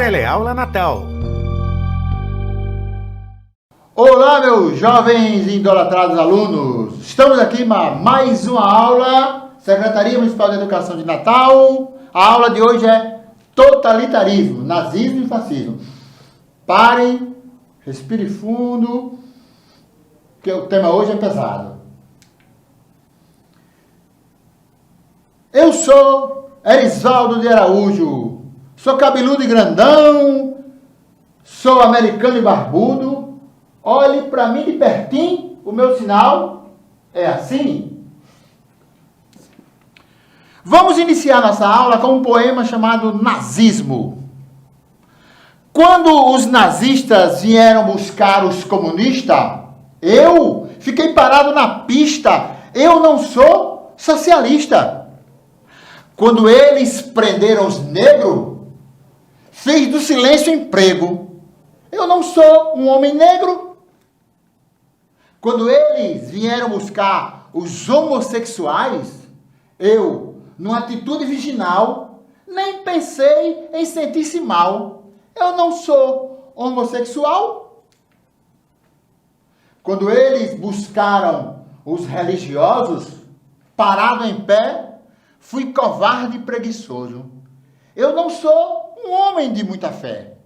Teleaula Natal. Olá, meus jovens e idolatrados alunos. Estamos aqui para mais uma aula, Secretaria Municipal de Educação de Natal. A aula de hoje é totalitarismo, nazismo e fascismo. Parem, respire fundo, que o tema hoje é pesado. Eu sou Erisvaldo de Araújo, sou cabeludo e grandão, sou americano e barbudo. Olhe para mim de pertinho, o meu sinal é assim. Vamos iniciar nossa aula com um poema chamado Nazismo. Quando os nazistas vieram buscar os comunistas, eu fiquei parado na pista. Eu não sou socialista. Quando eles prenderam os negros, fez do silêncio emprego. Eu não sou um homem negro. Quando eles vieram buscar os homossexuais, eu, numa atitude virginal, nem pensei em sentir-se mal. Eu não sou homossexual. Quando eles buscaram os religiosos, parado em pé, fui covarde e preguiçoso. Eu não sou um homem de muita fé.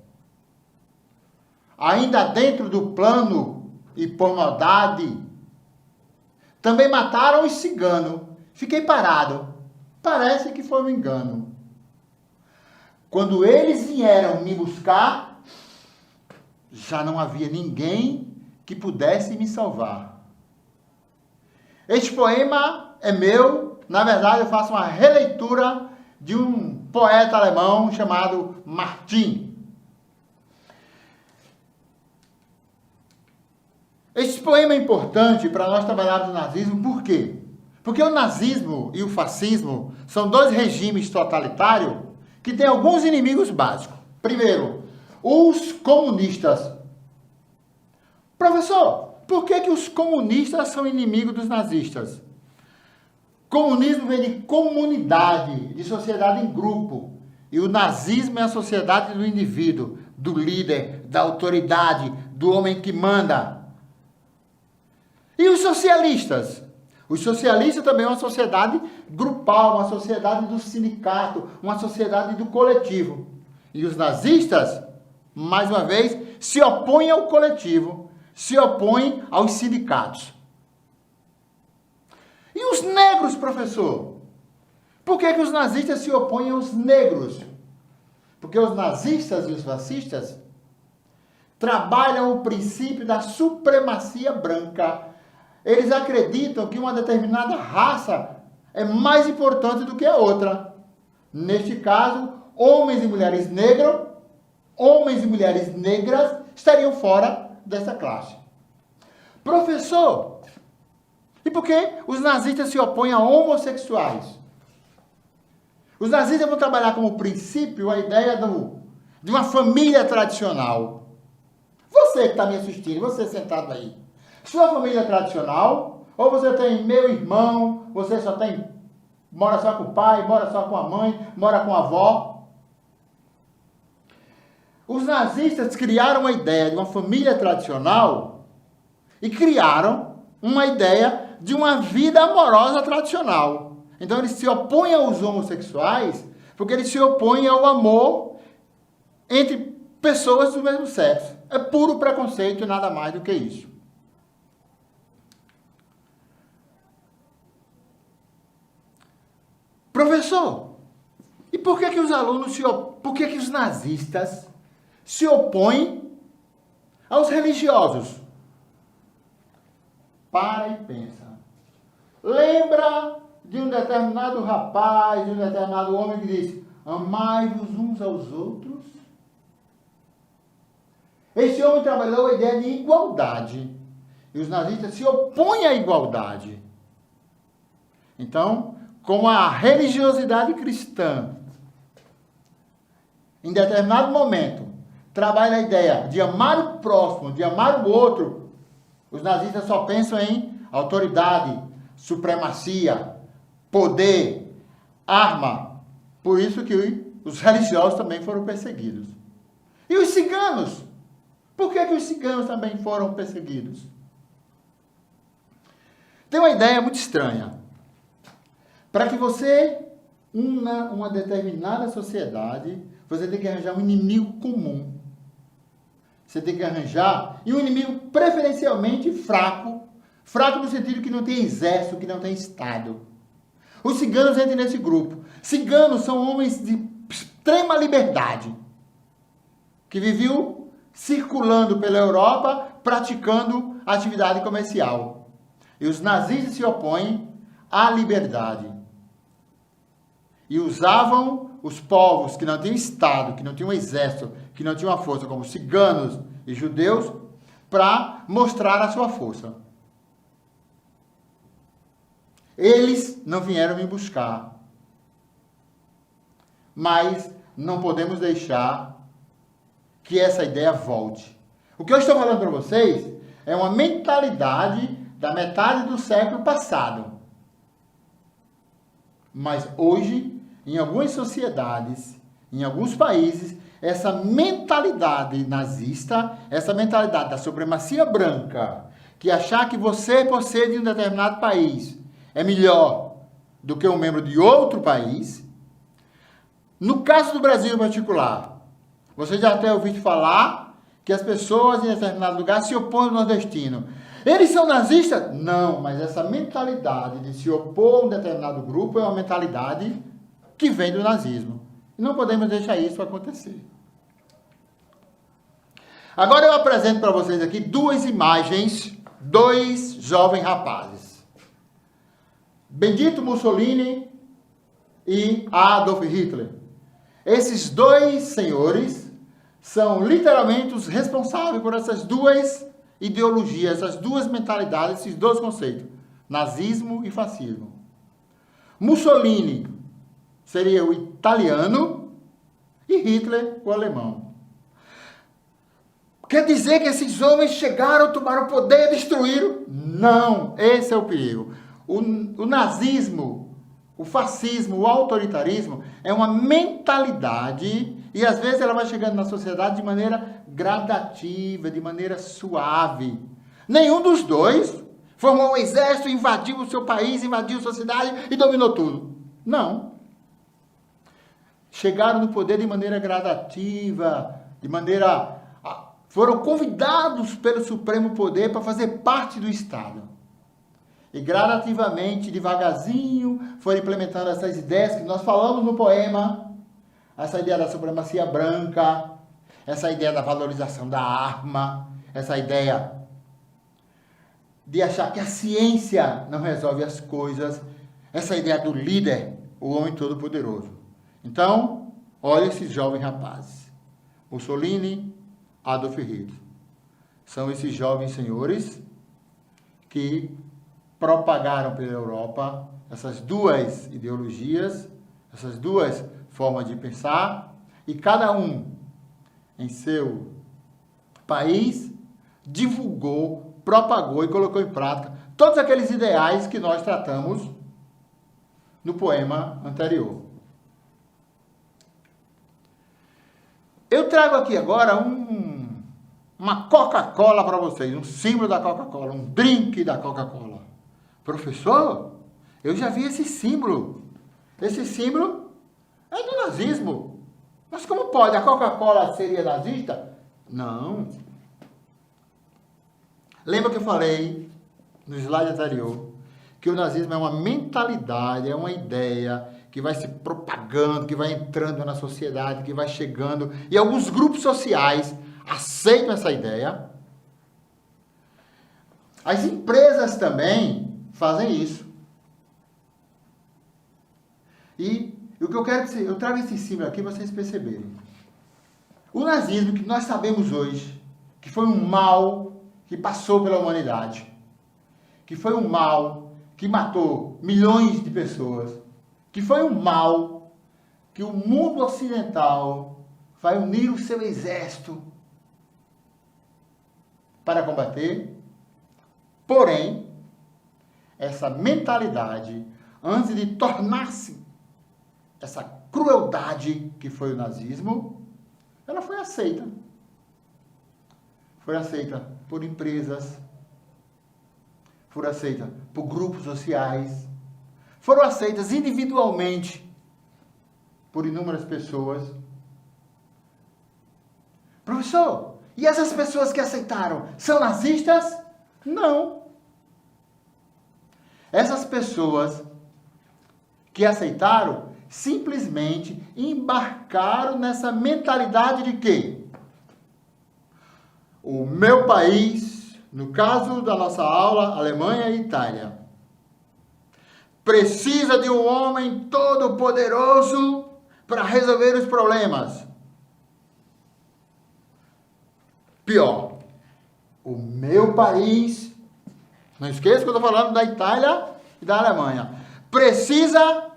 Ainda dentro do plano e por maldade, também mataram os ciganos. Fiquei parado. Parece que foi um engano. Quando eles vieram me buscar, já não havia ninguém que pudesse me salvar. Este poema é meu. Na verdade, eu faço uma releitura de um poeta alemão chamado Martin. Este poema é importante para nós trabalharmos o nazismo. Por quê? Porque o nazismo e o fascismo são dois regimes totalitários que têm alguns inimigos básicos. Primeiro, os comunistas. Professor, por que os comunistas são inimigos dos nazistas? Comunismo vem de comunidade, de sociedade em grupo. E o nazismo é a sociedade do indivíduo, do líder, da autoridade, do homem que manda. E os socialistas? Os socialistas também é uma sociedade grupal, uma sociedade do sindicato, uma sociedade do coletivo. E os nazistas, mais uma vez, se opõem ao coletivo, se opõem aos sindicatos. E os negros, professor? Por que os nazistas se opõem aos negros? Porque os nazistas e os fascistas trabalham o princípio da supremacia branca. Eles acreditam que uma determinada raça é mais importante do que a outra. Neste caso, homens e mulheres negros, homens e mulheres negras estariam fora dessa classe. Professor, e por que os nazistas se opõem a homossexuais? Os nazistas vão trabalhar como princípio a ideia de uma família tradicional. Você que está me assistindo, você sentado aí. Sua família é tradicional, ou você tem meu irmão, você mora só com o pai, mora só com a mãe, mora com a avó. Os nazistas criaram uma ideia de uma família tradicional e criaram uma ideia de uma vida amorosa tradicional. Então eles se opõem aos homossexuais porque eles se opõem ao amor entre pessoas do mesmo sexo. É puro preconceito e nada mais do que isso. Professor, e por que os alunos por que os nazistas se opõem aos religiosos? Para e pensa. Lembra de um determinado rapaz, de um determinado homem que disse: amai-vos uns aos outros? Esse homem trabalhou a ideia de igualdade. E os nazistas se opõem à igualdade. Então, como a religiosidade cristã, em determinado momento, trabalha a ideia de amar o próximo, de amar o outro, os nazistas só pensam em autoridade, supremacia, poder, arma. Por isso que os religiosos também foram perseguidos. E os ciganos? Por que os ciganos também foram perseguidos? Tem uma ideia muito estranha. Para que você una uma determinada sociedade, você tem que arranjar um inimigo comum. Você tem que arranjar, e um inimigo preferencialmente fraco. Fraco no sentido que não tem exército, que não tem Estado. Os ciganos entram nesse grupo. Ciganos são homens de extrema liberdade, que viviam circulando pela Europa, praticando atividade comercial. E os nazistas se opõem à liberdade. E usavam os povos que não tinham Estado, que não tinham exército, que não tinham uma força, como ciganos e judeus, para mostrar a sua força. Eles não vieram me buscar. Mas não podemos deixar que essa ideia volte. O que eu estou falando para vocês é uma mentalidade da metade do século passado. Mas hoje, em algumas sociedades, em alguns países, essa mentalidade nazista, essa mentalidade da supremacia branca, que achar que você, por ser de um determinado país, é melhor do que um membro de outro país. No caso do Brasil em particular, você já até ouviu falar que as pessoas em determinado lugar se opõem ao nordestino. Eles são nazistas? Não, mas essa mentalidade de se opor a um determinado grupo é uma mentalidade que vem do nazismo. E não podemos deixar isso acontecer. Agora eu apresento para vocês aqui duas imagens, dois jovens rapazes. Benito Mussolini e Adolf Hitler. Esses dois senhores são literalmente os responsáveis por essas duas ideologias, essas duas mentalidades, esses dois conceitos, nazismo e fascismo. Mussolini seria o italiano e Hitler o alemão. Quer dizer que esses homens chegaram, tomaram o poder, destruíram? Não, esse é o perigo. O nazismo, o fascismo, o autoritarismo é uma mentalidade e às vezes ela vai chegando na sociedade de maneira gradativa, de maneira suave. Nenhum dos dois formou um exército, invadiu o seu país, invadiu a sua cidade e dominou tudo. Não. Chegaram no poder de maneira gradativa, foram convidados pelo Supremo Poder para fazer parte do Estado. E gradativamente, devagarzinho, foram implementando essas ideias que nós falamos no poema, essa ideia da supremacia branca, essa ideia da valorização da arma, essa ideia de achar que a ciência não resolve as coisas, essa ideia do líder, o homem todo-poderoso. Então, olha esses jovens rapazes. Mussolini, Adolf Hitler. São esses jovens senhores que propagaram pela Europa essas duas ideologias, essas duas formas de pensar, e cada um, em seu país, divulgou, propagou e colocou em prática todos aqueles ideais que nós tratamos no poema anterior. Eu trago aqui agora uma Coca-Cola para vocês, um símbolo da Coca-Cola, um drink da Coca-Cola. Professor, eu já vi esse símbolo. Esse símbolo é do nazismo. Mas como pode? A Coca-Cola seria nazista? Não. Lembra que eu falei no slide anterior que o nazismo é uma mentalidade, é uma ideia que vai se propagando, que vai entrando na sociedade, que vai chegando. E alguns grupos sociais aceitam essa ideia. As empresas também fazem isso. E o que eu quero que eu trago esse símbolo aqui para vocês perceberem. O nazismo, que nós sabemos hoje, que foi um mal que passou pela humanidade, que foi um mal que matou milhões de pessoas, que foi um mal que o mundo ocidental vai unir o seu exército para combater. Porém, essa mentalidade, antes de tornar-se essa crueldade que foi o nazismo, ela foi aceita. Foi aceita por empresas, foi aceita por grupos sociais, foram aceitas individualmente por inúmeras pessoas. Professor, e essas pessoas que aceitaram são nazistas? Não. Essas pessoas que aceitaram simplesmente embarcaram nessa mentalidade de quê? O meu país, no caso da nossa aula, Alemanha e Itália, precisa de um homem todo-poderoso para resolver os problemas. Pior, o meu país, não esqueça que eu estou falando da Itália e da Alemanha, precisa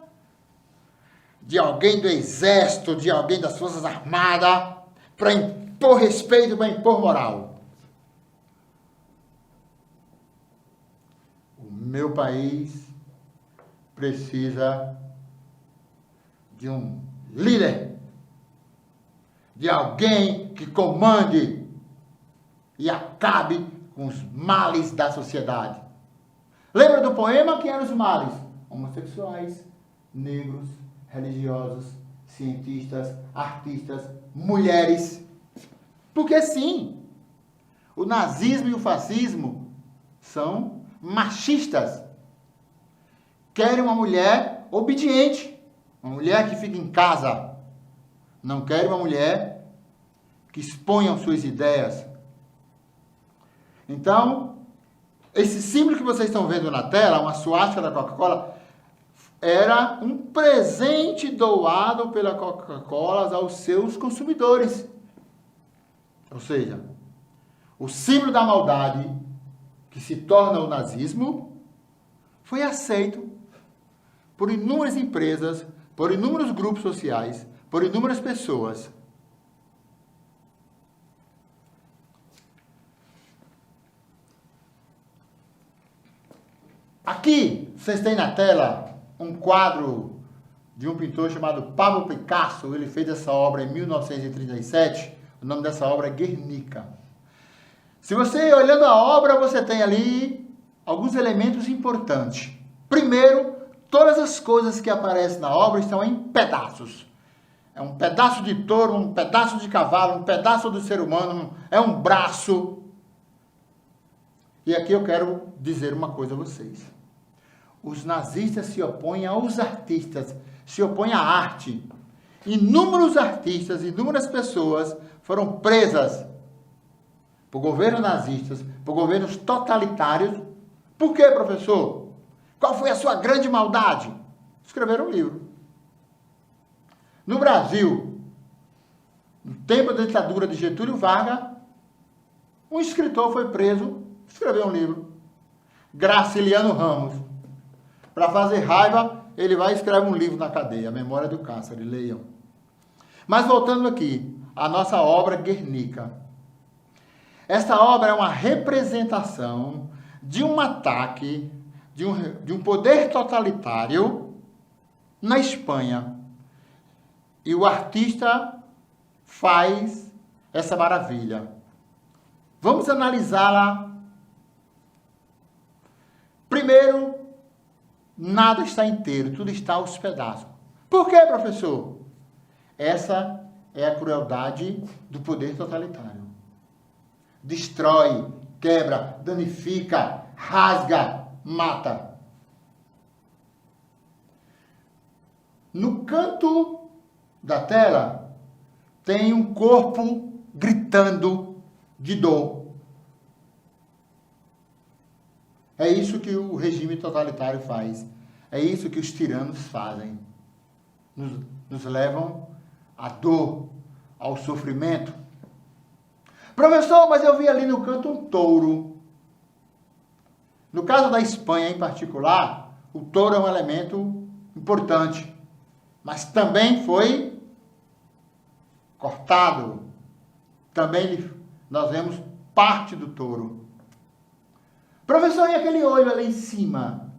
de alguém do exército, de alguém das Forças Armadas, para impor respeito, para impor moral. O meu país precisa de um líder, de alguém que comande e acabe com os males da sociedade. Lembra do poema? Quem eram os males? Homossexuais, negros, religiosos, cientistas, artistas, mulheres. Porque sim, o nazismo e o fascismo são machistas. Querem uma mulher obediente, uma mulher que fica em casa. Não querem uma mulher que exponha suas ideias. Então, esse símbolo que vocês estão vendo na tela, uma suástica da Coca-Cola, era um presente doado pela Coca-Cola aos seus consumidores. Ou seja, o símbolo da maldade, que se torna o nazismo, foi aceito por inúmeras empresas, por inúmeros grupos sociais, por inúmeras pessoas. Aqui, vocês têm na tela um quadro de um pintor chamado Pablo Picasso. Ele fez essa obra em 1937. O nome dessa obra é Guernica. Se você, olhando a obra, você tem ali alguns elementos importantes. Primeiro, todas as coisas que aparecem na obra estão em pedaços. É um pedaço de touro, um pedaço de cavalo, um pedaço do ser humano, é um braço. E aqui eu quero dizer uma coisa a vocês. Os nazistas se opõem aos artistas, se opõem à arte. Inúmeros artistas, inúmeras pessoas foram presas por governos nazistas, por governos totalitários. Por quê, professor? Qual foi a sua grande maldade? Escreveram um livro. No Brasil, no tempo da ditadura de Getúlio Vargas, um escritor foi preso, escreveu um livro. Graciliano Ramos. Para fazer raiva, ele vai e escreve um livro na cadeia, A Memória do Cárcere, leiam. Mas voltando aqui, a nossa obra Guernica. Esta obra é uma representação de um ataque de um poder totalitário na Espanha. E o artista faz essa maravilha. Vamos analisá-la. Primeiro, nada está inteiro, tudo está aos pedaços. Por quê, professor? Essa é a crueldade do poder totalitário. Destrói, quebra, danifica, rasga, mata. No canto da tela tem um corpo gritando de dor. É isso que o regime totalitário faz. É isso que os tiranos fazem. Nos levam à dor, ao sofrimento. Professor, mas eu vi ali no canto um touro. No caso da Espanha em particular, o touro é um elemento importante. Mas também foi cortado. Também nós vemos parte do touro. Professor, e aquele olho ali em cima?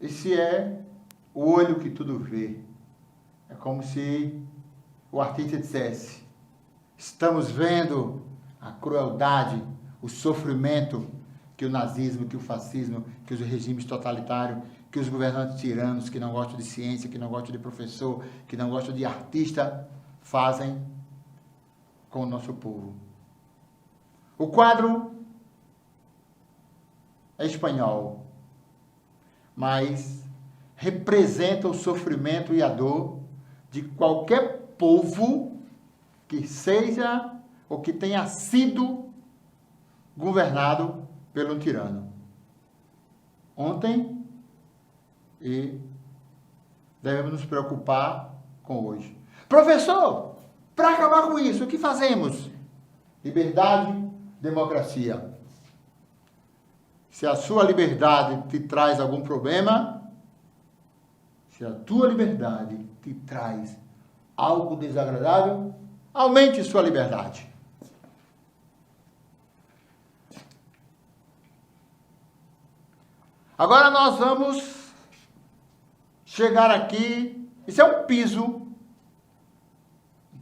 Esse é o olho que tudo vê. É como se o artista dissesse: estamos vendo a crueldade, o sofrimento que o nazismo, que o fascismo, que os regimes totalitários, que os governantes tiranos, que não gostam de ciência, que não gostam de professor, que não gostam de artista, fazem com o nosso povo. O quadro é espanhol, mas representa o sofrimento e a dor de qualquer povo que seja ou que tenha sido governado pelo tirano. Ontem, e devemos nos preocupar com hoje. Professor, para acabar com isso, o que fazemos? Liberdade, democracia. Se a sua liberdade te traz algum problema, se a tua liberdade te traz algo desagradável, aumente sua liberdade. Agora nós vamos chegar aqui. Isso é um piso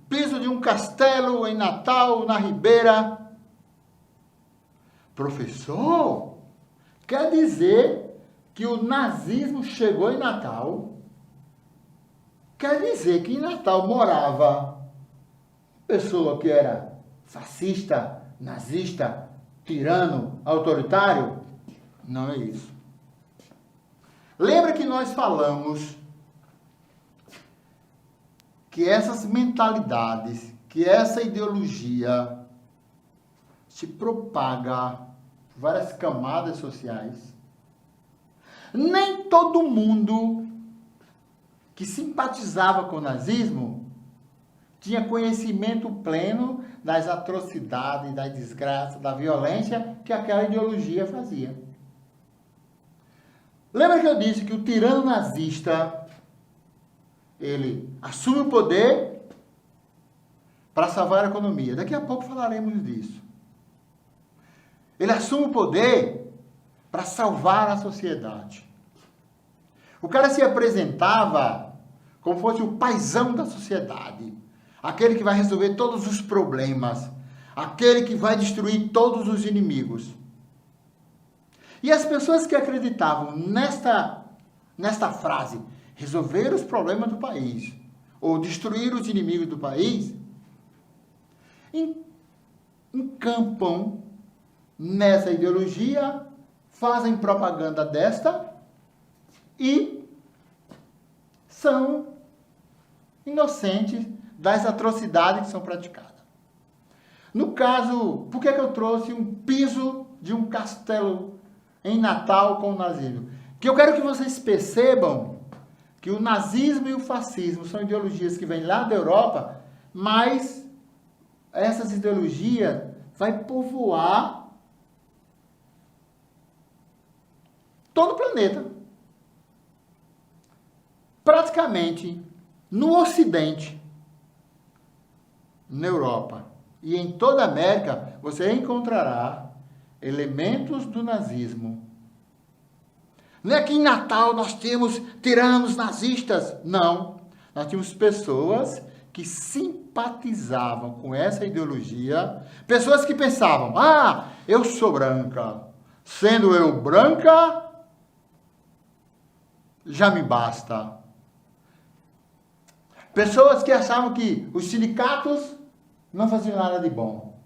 de um castelo em Natal, na Ribeira. Professor, quer dizer que o nazismo chegou em Natal? Quer dizer que em Natal morava pessoa que era fascista, nazista, tirano, autoritário? Não é isso. Lembra que nós falamos que essas mentalidades, que essa ideologia se propaga por várias camadas sociais. Nem todo mundo que simpatizava com o nazismo tinha conhecimento pleno das atrocidades, da desgraça, da violência que aquela ideologia fazia. Lembra que eu disse que o tirano nazista, ele assume o poder para salvar a economia. Daqui a pouco falaremos disso. Ele assume o poder para salvar a sociedade. O cara se apresentava como fosse o paizão da sociedade. Aquele que vai resolver todos os problemas. Aquele que vai destruir todos os inimigos. E as pessoas que acreditavam nesta frase, resolver os problemas do país, ou destruir os inimigos do país, encampam nessa ideologia, fazem propaganda desta e são inocentes das atrocidades que são praticadas. No caso, por que eu trouxe um piso de um castelo em Natal com o nazismo? Que eu quero que vocês percebam que o nazismo e o fascismo são ideologias que vêm lá da Europa, mas essas ideologias vai povoar todo o planeta. Praticamente no Ocidente, na Europa e em toda a América, você encontrará elementos do nazismo. Não é que em Natal nós temos tiranos nazistas. Não. Nós tínhamos pessoas que simpatizavam com essa ideologia. Pessoas que pensavam, eu sou branca. Sendo eu branca, já me basta. Pessoas que achavam que os sindicatos não faziam nada de bom.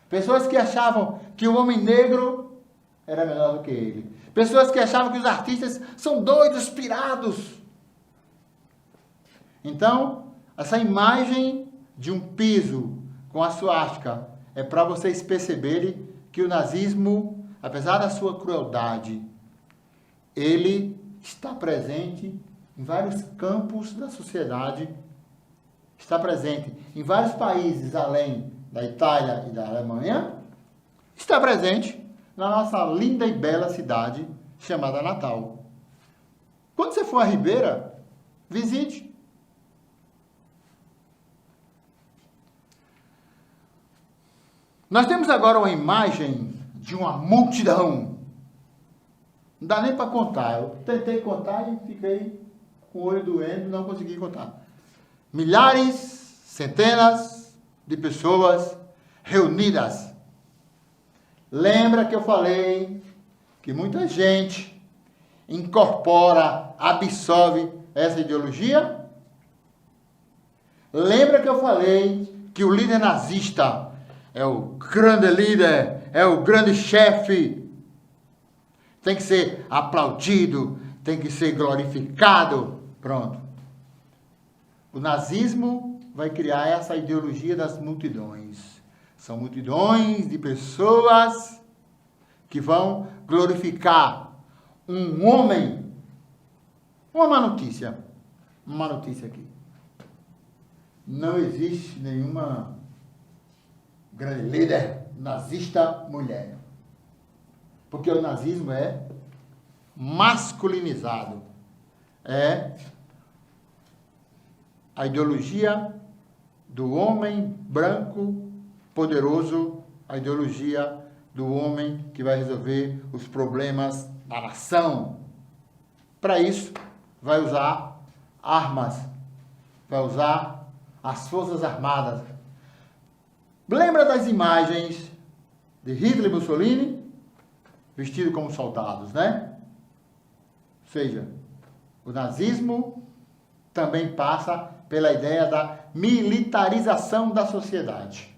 Pessoas que achavam que o homem negro era melhor do que ele. Pessoas que achavam que os artistas são doidos, pirados. Então, essa imagem de um piso com a suástica é para vocês perceberem que o nazismo, apesar da sua crueldade, ele está presente em vários campos da sociedade, está presente em vários países além da Itália e da Alemanha, está presente na nossa linda e bela cidade chamada Natal. Quando você for à Ribeira, visite. Nós temos agora uma imagem de uma multidão. Não dá nem para contar. Eu tentei contar e fiquei com o olho doendo, não consegui contar. milhares, centenas de pessoas reunidas. Lembra que eu falei que muita gente incorpora, absorve essa ideologia? Lembra que eu falei que o líder nazista é o grande líder, é o grande chefe, tem que ser aplaudido, tem que ser glorificado? Pronto. O nazismo vai criar essa ideologia das multidões. São multidões de pessoas que vão glorificar um homem. Uma má notícia aqui. Não existe nenhuma grande líder nazista mulher. Porque o nazismo é masculinizado. É a ideologia do homem branco poderoso, a ideologia do homem que vai resolver os problemas da nação. Para isso, vai usar armas, vai usar as forças armadas. Lembra das imagens de Hitler e Mussolini vestidos como soldados, né? Ou seja, o nazismo também passa pela ideia da militarização da sociedade.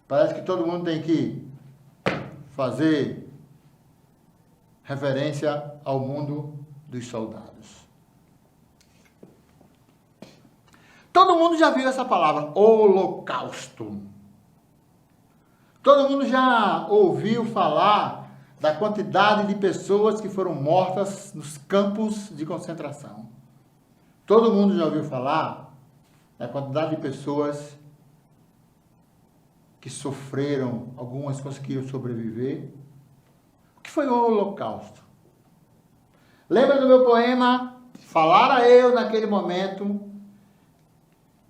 Parece que todo mundo tem que fazer referência ao mundo dos soldados. Todo mundo já viu essa palavra, holocausto. Todo mundo já ouviu falar da quantidade de pessoas que foram mortas nos campos de concentração. Todo mundo já ouviu falar da quantidade de pessoas que sofreram, algumas conseguiram sobreviver. O que foi o Holocausto? Lembra do meu poema? Falara eu naquele momento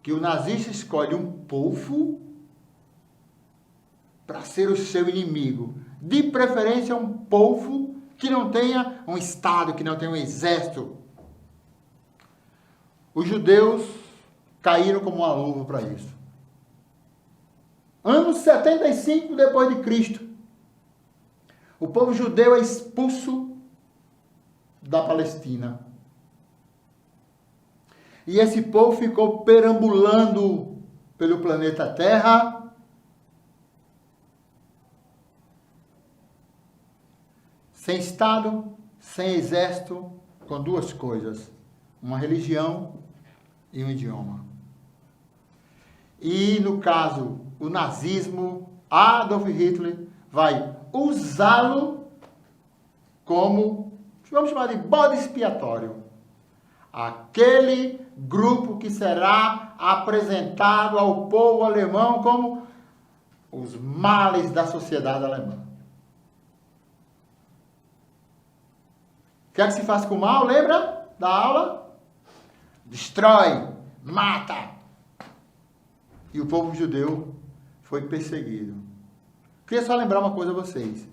que o nazista escolhe um povo para ser o seu inimigo. De preferência um povo que não tenha um Estado, que não tenha um exército. Os judeus caíram como uma luva para isso. Ano 75 depois de Cristo, o povo judeu é expulso da Palestina. E esse povo ficou perambulando pelo planeta Terra, sem Estado, sem exército, com duas coisas: uma religião e um idioma. E, no caso, o nazismo, Adolf Hitler vai usá-lo como, vamos chamar de bode expiatório. Aquele grupo que será apresentado ao povo alemão como os males da sociedade alemã. O que é que se faz com o mal? Lembra da aula? Destrói, mata. E o povo judeu foi perseguido. Queria só lembrar uma coisa a vocês.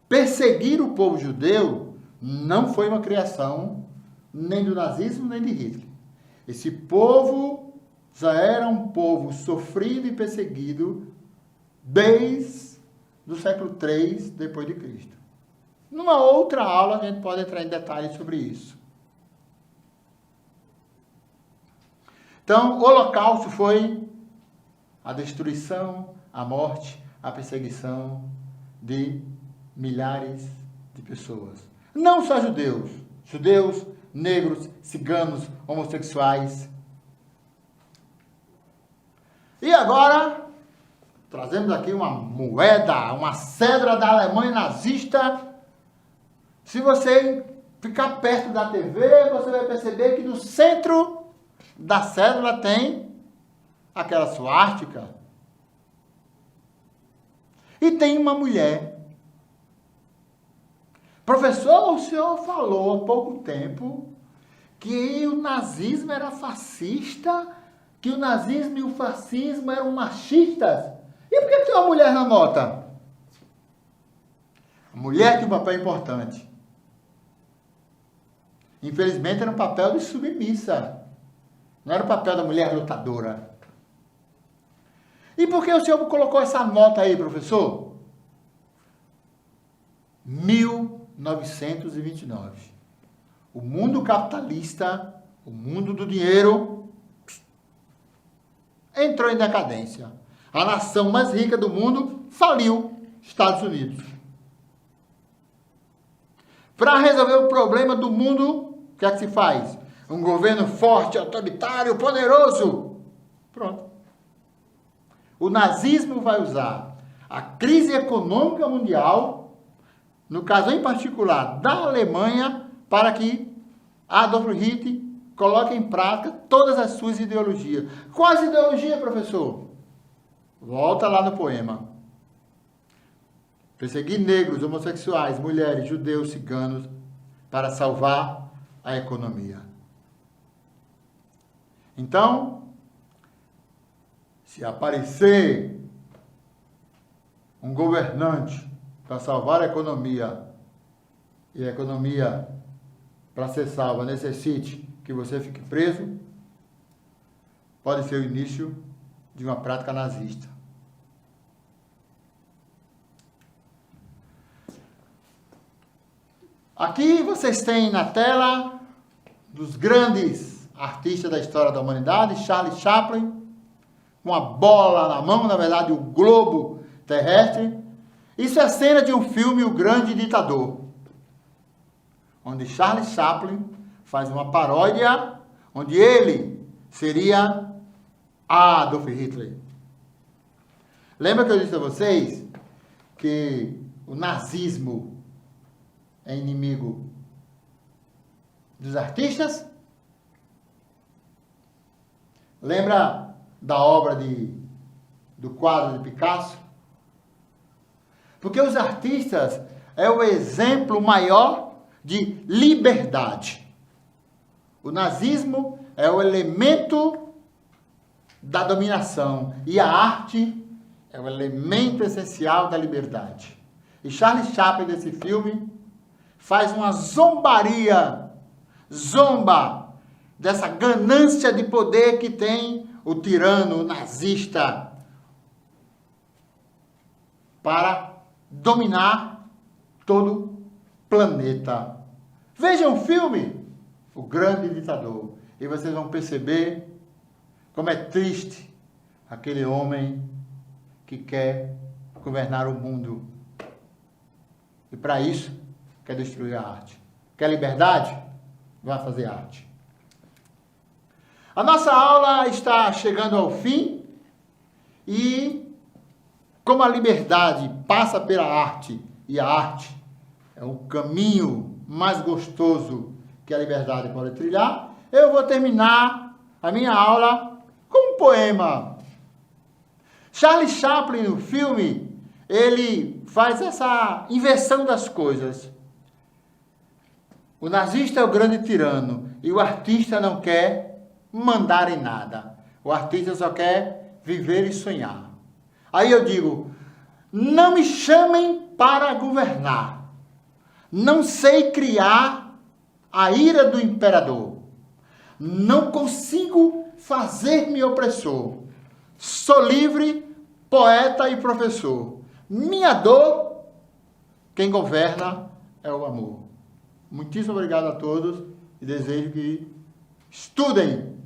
Perseguir o povo judeu não foi uma criação nem do nazismo, nem de Hitler. Esse povo já era um povo sofrido e perseguido desde o século III depois de Cristo. Numa outra aula a gente pode entrar em detalhes sobre isso. Então, o Holocausto foi a destruição, a morte, a perseguição de milhares de pessoas. Não só judeus, negros, ciganos, homossexuais. E agora, trazemos aqui uma moeda, uma cédula da Alemanha nazista. Se você ficar perto da TV, você vai perceber que no centro da cédula tem aquela suástica. E tem uma mulher. Professor, o senhor falou há pouco tempo que o nazismo era fascista, que o nazismo e o fascismo eram machistas. E por que tem uma mulher na nota? A mulher tem um papel importante. Infelizmente era um papel de submissa. Não era o papel da mulher lutadora. E por que o senhor colocou essa nota aí, professor? 1929. O mundo capitalista, o mundo do dinheiro, entrou em decadência. A nação mais rica do mundo faliu, Estados Unidos. Para resolver o problema do mundo, o que é que se faz? Um governo forte, autoritário, poderoso. Pronto. O nazismo vai usar a crise econômica mundial, no caso em particular da Alemanha, para que Adolf Hitler coloque em prática todas as suas ideologias. Quais ideologias, professor? Volta lá no poema. Perseguir negros, homossexuais, mulheres, judeus, ciganos, para salvar a economia. Então, se aparecer um governante para salvar a economia, e a economia, para ser salva, necessite que você fique preso, pode ser o início de uma prática nazista. Aqui vocês têm na tela dos grandes artistas da história da humanidade, Charlie Chaplin, com a bola na mão, na verdade o globo terrestre. Isso é a cena de um filme, O Grande Ditador, onde Charlie Chaplin faz uma paródia, onde ele seria Adolf Hitler. Lembra que eu disse a vocês que o nazismo é inimigo dos artistas? Lembra da obra do quadro de Picasso? Porque os artistas é o exemplo maior de liberdade. O nazismo é o elemento da dominação e a arte é o elemento essencial da liberdade. E Charlie Chaplin, nesse filme, faz uma zombaria, zomba dessa ganância de poder que tem o tirano nazista para dominar todo o planeta. Vejam o filme, O Grande Ditador, e vocês vão perceber como é triste aquele homem que quer governar o mundo. E para isso, quer destruir a arte. Quer liberdade? Vai fazer arte. A nossa aula está chegando ao fim e, como a liberdade passa pela arte, e a arte é o caminho mais gostoso que a liberdade pode trilhar, eu vou terminar a minha aula com um poema. Charlie Chaplin, no filme, ele faz essa inversão das coisas. O nazista é o grande tirano e o artista não quer mandar em nada. O artista só quer viver e sonhar. Aí eu digo, não me chamem para governar. Não sei criar a ira do imperador. Não consigo fazer-me opressor. Sou livre, poeta e professor. Minha dor, quem governa é o amor. Muitíssimo obrigado a todos e desejo que estudem